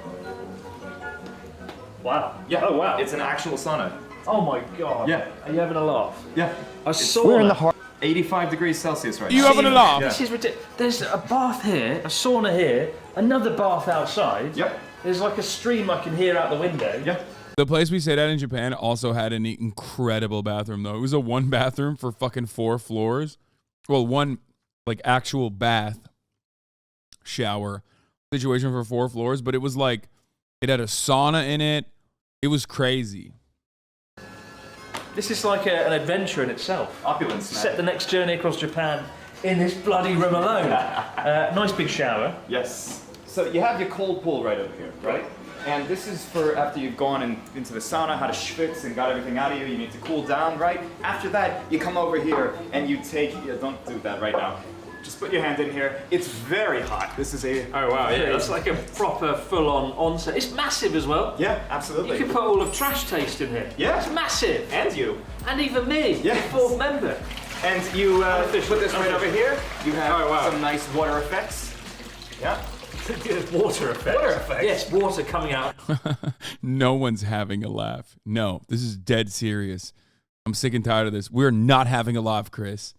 Speaker 4: Wow.
Speaker 2: Yeah.
Speaker 4: Oh wow.
Speaker 2: It's an actual sauna.
Speaker 4: Oh my god.
Speaker 2: Yeah.
Speaker 4: Are you having a laugh?
Speaker 2: Yeah.
Speaker 4: I saw.
Speaker 3: We're in the heart.
Speaker 2: 85 degrees Celsius right
Speaker 1: You
Speaker 2: now.
Speaker 1: having a laugh?
Speaker 4: This is ridiculous. There's a bath here, a sauna here, another bath outside.
Speaker 2: Yep.
Speaker 4: There's like a stream I can hear out the window.
Speaker 2: Yep.
Speaker 1: The place we stayed at in Japan also had an incredible bathroom, though. It was a 1 bathroom for fucking 4 floors. Well, 1 like actual bath shower situation for 4 floors, but it was like it had a sauna in it. It was crazy.
Speaker 4: This is like an adventure in itself.
Speaker 2: Opulence, man.
Speaker 4: Set the next journey across Japan in this bloody room alone. Nice big shower.
Speaker 2: Yes. So you have your cold pool right over here, right? And this is for after you've gone into the sauna, had a schwitz and got everything out of you, you need to cool down, right? After that, you come over here and you take, don't do that right now. Just put your hand in here. It's very hot. This is a,
Speaker 4: Oh wow, yeah, that's like a proper full-on onset. It's massive as well.
Speaker 2: yeah, absolutely.
Speaker 4: You can put all of Trash Taste in here.
Speaker 2: Yeah.
Speaker 4: It's massive.
Speaker 2: And you.
Speaker 4: And even me,
Speaker 2: Yes.
Speaker 4: the 4th member.
Speaker 2: And you
Speaker 4: Unofficial.
Speaker 2: put this right over here. You have
Speaker 4: Oh, wow.
Speaker 2: some nice water effects. Yeah.
Speaker 4: Water effect.
Speaker 2: Water effects.
Speaker 4: Yes, water coming out.
Speaker 1: No one's having a laugh. No, this is dead serious. I'm sick and tired of this. We're not having a laugh, Chris.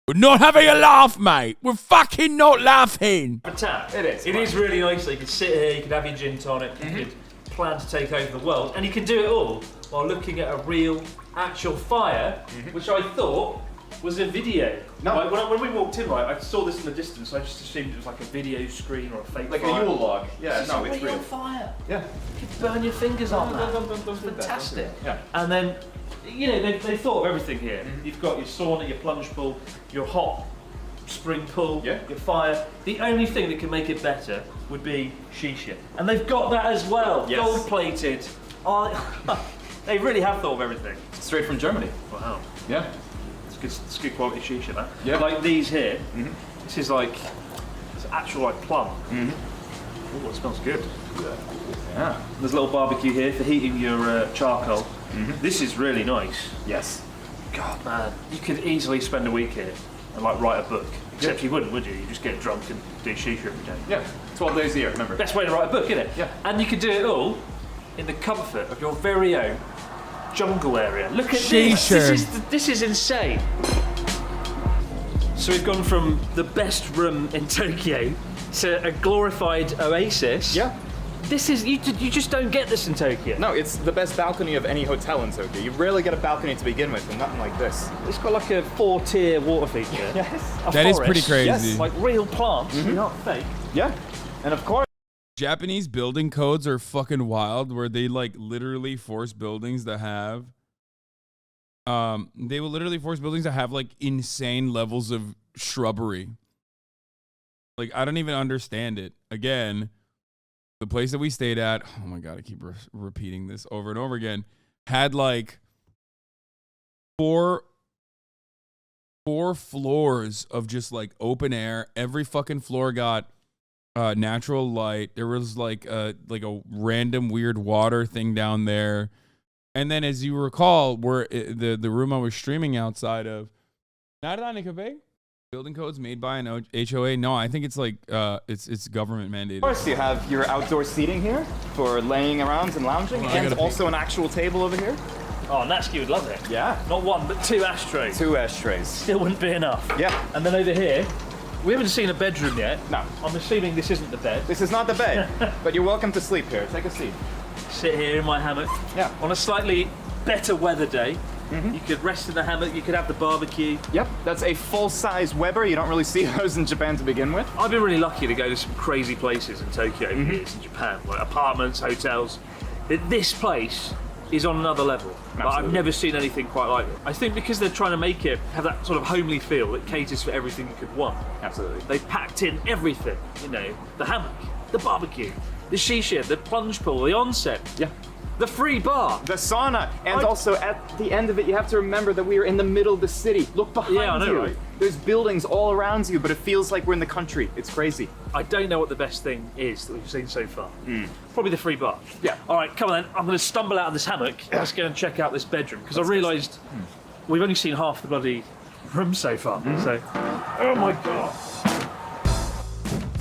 Speaker 1: We're not having a laugh, mate. We're fucking not laughing.
Speaker 4: A tap.
Speaker 2: It is
Speaker 4: It
Speaker 2: fun.
Speaker 4: is really nice. You can sit here, you can have your gin tonic, you could plan to take over the world, and you can do it all while looking at a real, actual fire, which I thought was a video.
Speaker 2: No.
Speaker 4: Like, when we walked in, right, I saw this in the distance, I just assumed it was like a video screen or a fake
Speaker 2: Like
Speaker 4: fire.
Speaker 2: a Yule log. Yeah,
Speaker 4: It's
Speaker 2: no,
Speaker 4: a
Speaker 2: it's
Speaker 4: real
Speaker 2: real.
Speaker 4: fire.
Speaker 2: Yeah.
Speaker 4: You could burn your fingers on that.
Speaker 2: Don't do that.
Speaker 4: Fantastic.
Speaker 2: Yeah.
Speaker 4: And then, you know, they thought of everything here. You've got your sauna, your plunge pool, your hot spring pool,
Speaker 2: Yeah.
Speaker 4: your fire. The only thing that can make it better would be shisha. And they've got that as well,
Speaker 2: Yes.
Speaker 4: gold plated. Oh, they really have thought of everything.
Speaker 2: Straight from Germany.
Speaker 4: Wow.
Speaker 2: Yeah.
Speaker 4: It's good quality shisha, that.
Speaker 2: Yeah.
Speaker 4: Like these here, this is like, it's actual like plum. Oh, it smells good.
Speaker 2: Yeah.
Speaker 4: There's a little barbecue here for heating your charcoal. This is really nice.
Speaker 2: Yes.
Speaker 4: God, man, you could easily spend a week here and like write a book. Except you wouldn't, would you? You just get drunk and do shisha every day.
Speaker 2: Yeah. 12 days a year, remember.
Speaker 4: Best way to write a book, isn't it?
Speaker 2: Yeah.
Speaker 4: And you could do it all in the comfort of your very own jungle area. Look at
Speaker 1: Shisha.
Speaker 4: This is insane. So we've gone from the best room in Tokyo to a glorified oasis.
Speaker 2: Yeah.
Speaker 4: This is you just don't get this in Tokyo.
Speaker 2: No, it's the best balcony of any hotel in Tokyo. You rarely get a balcony to begin with, and nothing like this.
Speaker 4: It's got like a 4-tier water feature.
Speaker 2: Yes.
Speaker 4: A
Speaker 1: That is
Speaker 4: forest.
Speaker 1: pretty crazy.
Speaker 2: Yes,
Speaker 4: Like real plants, they're not fake.
Speaker 2: Yeah. And of course.
Speaker 1: Japanese building codes are fucking wild, where they like literally force buildings to have they will literally force buildings to have like insane levels of shrubbery. Like, I don't even understand it. Again, the place that we stayed at, oh my god, I keep repeating this over and over again, had like four floors of just like open air. Every fucking floor got natural light. There was like a random weird water thing down there. And then, as you recall, the room I was streaming outside of, building codes made by an HOA. No, I think it's like it's government mandated.
Speaker 2: Of course, you have your outdoor seating here for laying around and lounging,
Speaker 1: I
Speaker 2: and
Speaker 1: gotta
Speaker 2: also an actual table over here.
Speaker 4: Oh, Natsuki would love it.
Speaker 2: Yeah.
Speaker 4: Not 1, but 2 ashtrays.
Speaker 2: 2 ashtrays.
Speaker 4: Still wouldn't be enough.
Speaker 2: Yeah.
Speaker 4: And then over here, we haven't seen a bedroom yet.
Speaker 2: No.
Speaker 4: I'm assuming this isn't the bed.
Speaker 2: This is not the bed, but you're welcome to sleep here. Take a seat.
Speaker 4: Sit here in my hammock.
Speaker 2: Yeah.
Speaker 4: On a slightly better weather day, you could rest in the hammock, you could have the barbecue.
Speaker 2: Yep, that's a full-size Weber. You don't really see those in Japan to begin with.
Speaker 4: I've been really lucky to go to some crazy places in Tokyo over the years in Japan, like apartments, hotels. This place is on another level. Like, I've
Speaker 2: Absolutely.
Speaker 4: never seen anything quite like it. I think because they're trying to make it have that sort of homely feel that caters for everything you could want.
Speaker 2: Absolutely.
Speaker 4: They've packed in everything, you know, the hammock, the barbecue, the shisha, the plunge pool, the onset,
Speaker 2: Yeah.
Speaker 4: the free bar.
Speaker 2: The sauna, and
Speaker 4: I-
Speaker 2: also at the end of it, you have to remember that we are in the middle of the city. Look behind
Speaker 4: Yeah, I know,
Speaker 2: you.
Speaker 4: right?
Speaker 2: There's buildings all around you, but it feels like we're in the country. It's crazy.
Speaker 4: I don't know what the best thing is that we've seen so far. Probably the free bar.
Speaker 2: Yeah.
Speaker 4: All right, come on then. I'm going to stumble out of this hammock. Let's go and check out this bedroom because I realised we've only seen half the bloody room so far. So, oh my god.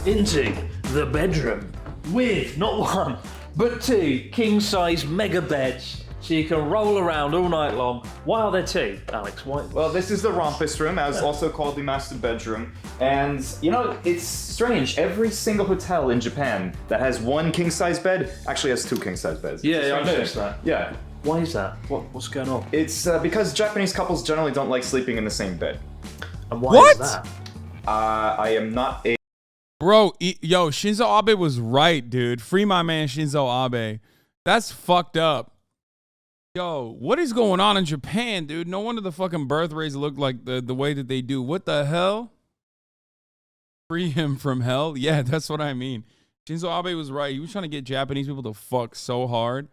Speaker 4: Into the bedroom with not 1, but 2 king-size mega beds, so you can roll around all night long. Why are there 2, Alex? Why?
Speaker 2: Well, this is the rompus room, as also called the master bedroom. And, you know, it's strange. Every single hotel in Japan that has 1 king-size bed actually has 2 king-size beds.
Speaker 4: Yeah, I noticed that.
Speaker 2: Yeah.
Speaker 4: Why is that? What's going on?
Speaker 2: It's because Japanese couples generally don't like sleeping in the same bed.
Speaker 4: And why is that?
Speaker 2: I am not a...
Speaker 1: Bro, yo, Shinzo Abe was right, dude. Free my man Shinzo Abe. That's fucked up. Yo, what is going on in Japan, dude? No wonder the fucking birth rates look like the way that they do. What the hell? Free him from hell? Yeah, that's what I mean. Shinzo Abe was right. He was trying to get Japanese people to fuck so hard.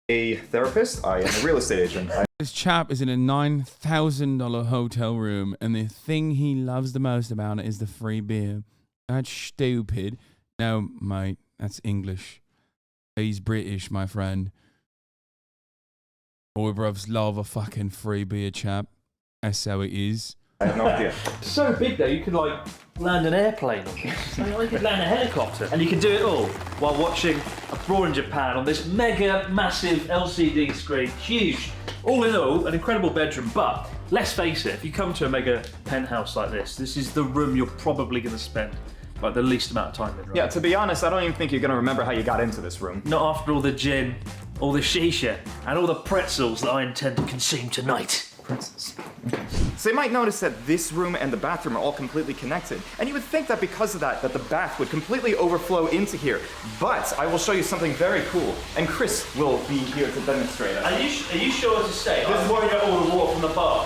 Speaker 2: A therapist. I am a real estate agent.
Speaker 1: This chap is in a $9,000 hotel room, and the thing he loves the most about it is the free beer. That's stupid. No, mate, that's English. He's British, my friend. Boy, bruvs love a fucking free beer, chap. That's how it is.
Speaker 2: I have no idea.
Speaker 4: So big though, you could like land an airplane on it. You could land a helicopter. And you can do it all while watching Abroad in Japan on this mega massive LCD screen. Huge. All in all, an incredible bedroom. But let's face it, if you come to a mega penthouse like this is the room you're probably going to spend like the least amount of time in, right?
Speaker 2: Yeah, to be honest, I don't even think you're gonna remember how you got into this room.
Speaker 4: Not after all the gin, all the shisha, and all the pretzels that I intend to consume tonight.
Speaker 2: Pretzels. Okay. So you might notice that this room and the bathroom are all completely connected. And you would think that because of that the bath would completely overflow into here. But I will show you something very cool. And Chris will be here to demonstrate it.
Speaker 4: Are you sure to stay? I'm worried about all the water from the bar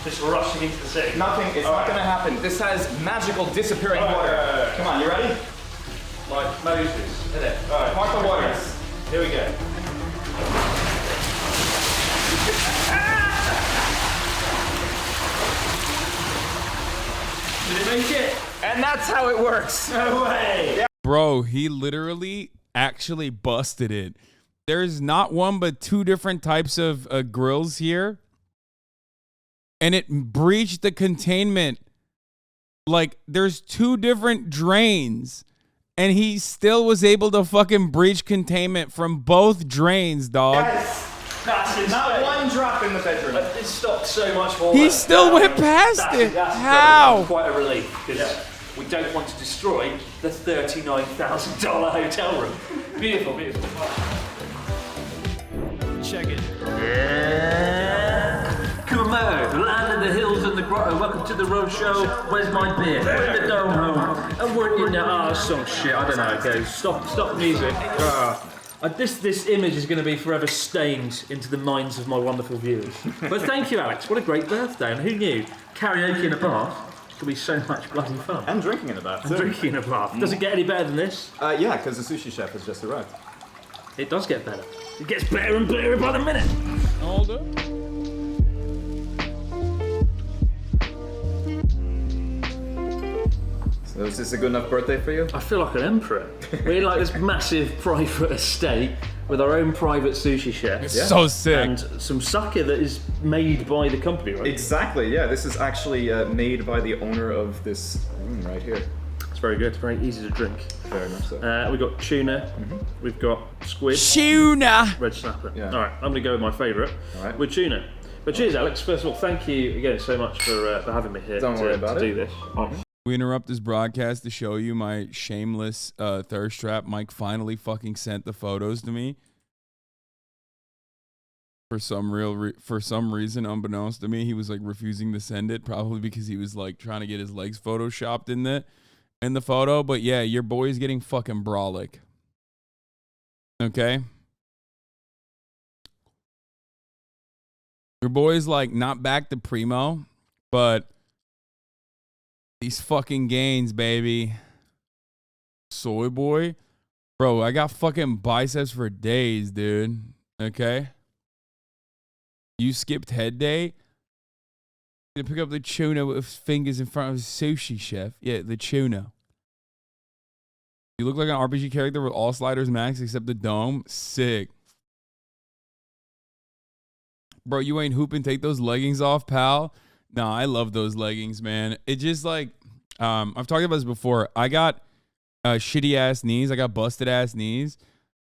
Speaker 4: just rushing into the sink.
Speaker 2: Nothing, it's not gonna happen. This has magical disappearing water. Come on, you ready?
Speaker 4: Like Moses, isn't it?
Speaker 2: Alright, park the waters.
Speaker 4: Here we go. Did it make it?
Speaker 2: And that's how it works.
Speaker 4: No way!
Speaker 2: Yeah.
Speaker 1: Bro, he literally actually busted it. There's not one but 2 different types of grills here. And it breached the containment. Like, there's 2 different drains. And he still was able to fucking breach containment from both drains, dog.
Speaker 2: Yes.
Speaker 4: That's insane.
Speaker 2: Not one drop in the bedroom.
Speaker 4: It stopped so much water.
Speaker 1: He still went past it.
Speaker 4: That's
Speaker 1: How?
Speaker 4: quite a relief, because we don't want to destroy the $39,000 hotel room. Beautiful, beautiful.
Speaker 2: Check it.
Speaker 4: Yeah. Kumamoto, land in the hills and the grotto. Welcome to the road show. Where's my beer? We're in the dome home. And we're in the some shit. I don't know. Okay, stop the music. This image is going to be forever stained into the minds of my wonderful viewers. But thank you, Alex. What a great birthday. And who knew? Karaoke in a bath could be so much bloody fun.
Speaker 2: And drinking in a bath.
Speaker 4: And drinking in a bath. Does it get any better than this?
Speaker 2: Yeah, because the sushi chef has just arrived.
Speaker 4: It does get better. It gets better and better by the minute.
Speaker 1: Hold up.
Speaker 2: So is this a good enough birthday for you?
Speaker 4: I feel like an emperor. We're in like this massive private estate with our own private sushi chef.
Speaker 1: So sick.
Speaker 4: And some sake that is made by the company, right?
Speaker 2: Exactly, yeah. This is actually made by the owner of this room right here.
Speaker 4: It's very good. It's very easy to drink.
Speaker 2: Very much so.
Speaker 4: We've got tuna. We've got squid.
Speaker 1: Tuna.
Speaker 4: Red snapper.
Speaker 2: Yeah.
Speaker 4: All right, I'm going to go with my favourite.
Speaker 2: All right.
Speaker 4: With tuna. But cheers, Alex. First of all, thank you again so much for having me here.
Speaker 2: Don't worry about
Speaker 4: to
Speaker 2: it.
Speaker 4: do this.
Speaker 1: We interrupt this broadcast to show you my shameless thirst trap. Mike finally fucking sent the photos to me. For some reason, unbeknownst to me, he was like refusing to send it, probably because he was like trying to get his legs photoshopped in the photo. But yeah, your boy's getting fucking brolic. Okay? Your boy's like not back to primo, but these fucking gains, baby. Soy boy. Bro, I got fucking biceps for days, dude. Okay? You skipped head day. To pick up the tuna with his fingers in front of his sushi chef. Yeah, the tuna. You look like an RPG character with all sliders max except the dome. Sick. Bro, you ain't hooping. Take those leggings off, pal. Nah, I love those leggings, man. It just like, I've talked about this before. I got shitty ass knees. I got busted ass knees.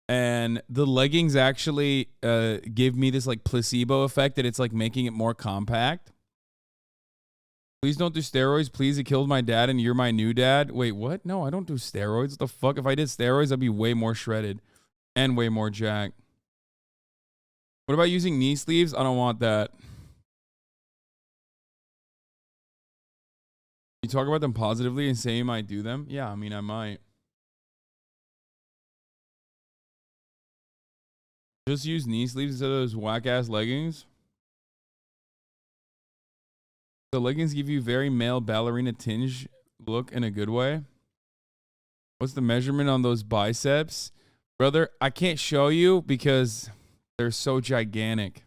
Speaker 1: And the leggings actually give me this like placebo effect that it's like making it more compact. Please don't do steroids. Please, it killed my dad and you're my new dad. Wait, what? No, I don't do steroids. What the fuck? If I did steroids, I'd be way more shredded and way more jacked. What about using knee sleeves? I don't want that. You talk about them positively and say you might do them? Yeah, I mean, I might. Just use knee sleeves instead of those whack-ass leggings. The leggings give you very male ballerina tinge look in a good way. What's the measurement on those biceps? Brother, I can't show you because they're so gigantic.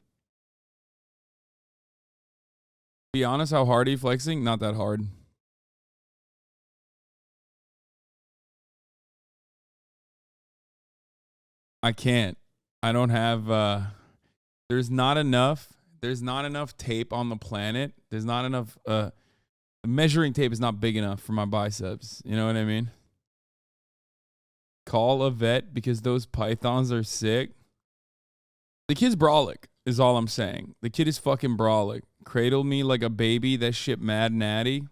Speaker 1: Be honest, how hard are you flexing? Not that hard. I can't. I don't have there's not enough tape on the planet. There's not enough measuring tape is not big enough for my biceps. You know what I mean? Call a vet because those pythons are sick. The kid's brolic is all I'm saying. The kid is fucking brolic. Cradled me like a baby. That shit mad natty.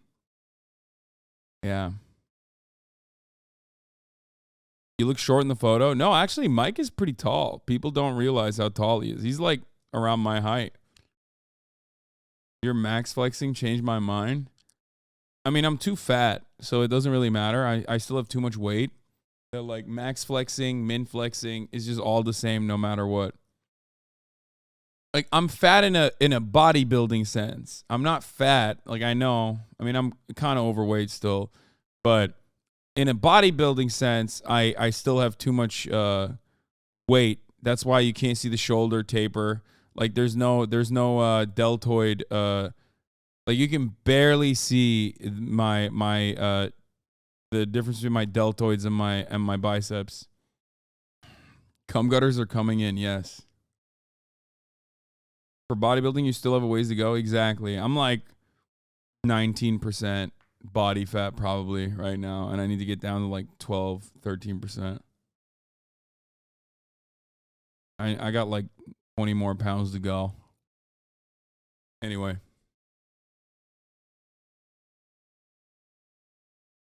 Speaker 1: Yeah. You look short in the photo. No, actually, Mike is pretty tall. People don't realize how tall he is. He's like around my height. Your max flexing changed my mind. I mean, I'm too fat, so it doesn't really matter. I still have too much weight. So like max flexing, min flexing is just all the same no matter what. Like I'm fat in a bodybuilding sense. I'm not fat. Like I know. I mean, I'm kind of overweight still, but in a bodybuilding sense, I still have too much weight. That's why you can't see the shoulder taper. Like there's no deltoid. Like you can barely see my the difference between my deltoids and my biceps. Cum gutters are coming in. Yes. For bodybuilding, you still have a ways to go. Exactly. I'm like 19% body fat probably right now, and I need to get down to like 12, 13%. I got like 20 more pounds to go. Anyway.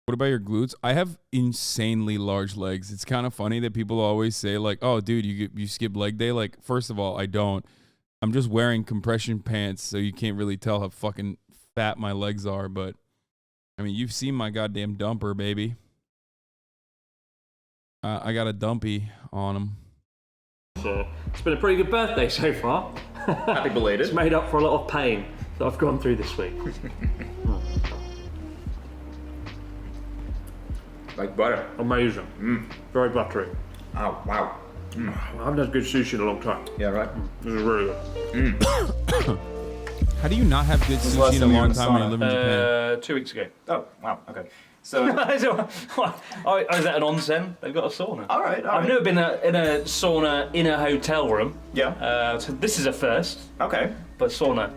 Speaker 1: What about your glutes? I have insanely large legs. It's kind of funny that people always say like, "Oh, dude, you skip leg day." Like, first of all, I don't. I'm just wearing compression pants, so you can't really tell how fucking fat my legs are. But I mean, you've seen my goddamn dumper, baby. I got a dumpy on them.
Speaker 4: It's been a pretty good birthday so far.
Speaker 2: Happy belated.
Speaker 4: It's made up for a lot of pain that I've gone through this week.
Speaker 2: Like butter.
Speaker 4: Amazing. Very buttery.
Speaker 2: Oh, wow.
Speaker 4: I haven't had good sushi in a long time.
Speaker 2: Yeah, right.
Speaker 4: This is really good.
Speaker 1: How do you not have good sushi in a long time when you live in Japan?
Speaker 4: 2 weeks ago.
Speaker 2: Oh, wow. Okay. So,
Speaker 4: I was at an onsen. They've got a sauna.
Speaker 2: all right.
Speaker 4: I've never been in a sauna in a hotel room.
Speaker 2: Yeah.
Speaker 4: So this is a first,
Speaker 2: Okay.
Speaker 4: but sauna,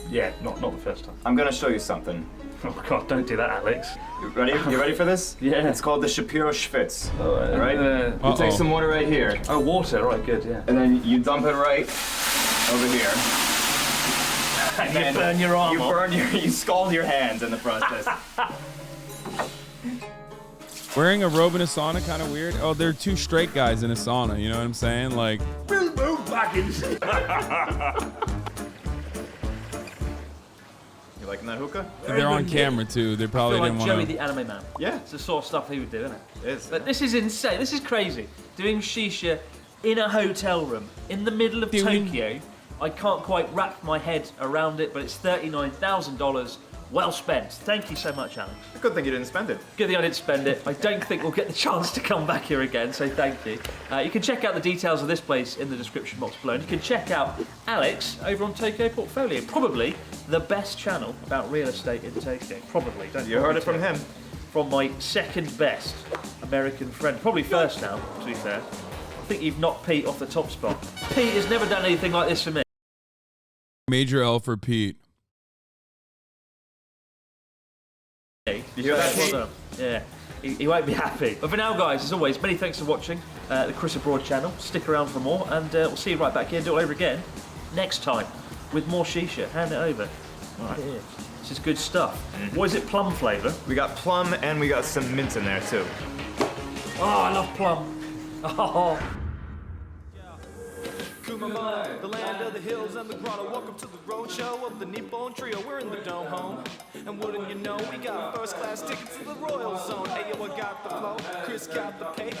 Speaker 4: yeah, not the first time.
Speaker 2: I'm gonna show you something.
Speaker 4: Oh God, don't do that, Alex.
Speaker 2: You ready? You ready for this?
Speaker 4: Yeah.
Speaker 2: It's called the Shapiro Schwitz.
Speaker 4: All
Speaker 2: right? You take some water right here,
Speaker 4: Oh, water, right, good, yeah.
Speaker 2: and then you dump it right over here.
Speaker 4: And
Speaker 2: then
Speaker 4: you burn your arm
Speaker 2: You
Speaker 4: off.
Speaker 2: burn you scald your hands in the process.
Speaker 1: Wearing a robe in a sauna, kind of weird. Oh, they're two straight guys in a sauna. You know what I'm saying? Like,
Speaker 4: Bill Baggins.
Speaker 2: You liking that hookah?
Speaker 1: they're on camera too. They
Speaker 4: I
Speaker 1: probably
Speaker 4: feel like
Speaker 1: didn't
Speaker 4: Joey
Speaker 1: want
Speaker 4: the
Speaker 1: to.
Speaker 4: Anime Man.
Speaker 2: Yeah.
Speaker 4: It's the sort of stuff he would do, isn't it?
Speaker 2: It is.
Speaker 4: But this is insane. This is crazy. Doing shisha in a hotel room in the middle of Tokyo. I can't quite wrap my head around it, but it's $39,000. Well spent. Thank you so much, Alex.
Speaker 2: Good thing you didn't spend it.
Speaker 4: Good thing I didn't spend it. I don't think we'll get the chance to come back here again, so thank you. You can check out the details of this place in the description box below. And you can check out Alex over on Tokyo Portfolio. Probably the best channel about real estate in Tokyo. Probably. Don't
Speaker 2: You heard it from him.
Speaker 4: From my second best American friend. Probably first now, to be fair. I think you've knocked Pete off the top spot. Pete has never done anything like this for me.
Speaker 1: Major L for Pete.
Speaker 2: You hear that, Pete?
Speaker 4: Yeah. he won't be happy. But for now, guys, as always, many thanks for watching the Chris Abroad channel. Stick around for more, and we'll see you right back here and do it all over again next time with more shisha. Hand it over. Right here. This is good stuff. What is it, plum flavour?
Speaker 3: We got plum and we got some mint in there too.
Speaker 4: Oh, I love plum. Oh.
Speaker 5: Kumamon, the land of the hills and the grotto. Welcome to the road show of the Nippon Trio. We're in the dome home, and wouldn't you know, we got first class tickets to the Royal Zone. Ayo, I got the flow, Chris got the pay.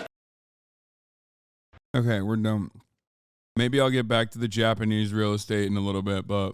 Speaker 1: Okay, we're done. Maybe I'll get back to the Japanese real estate in a little bit, but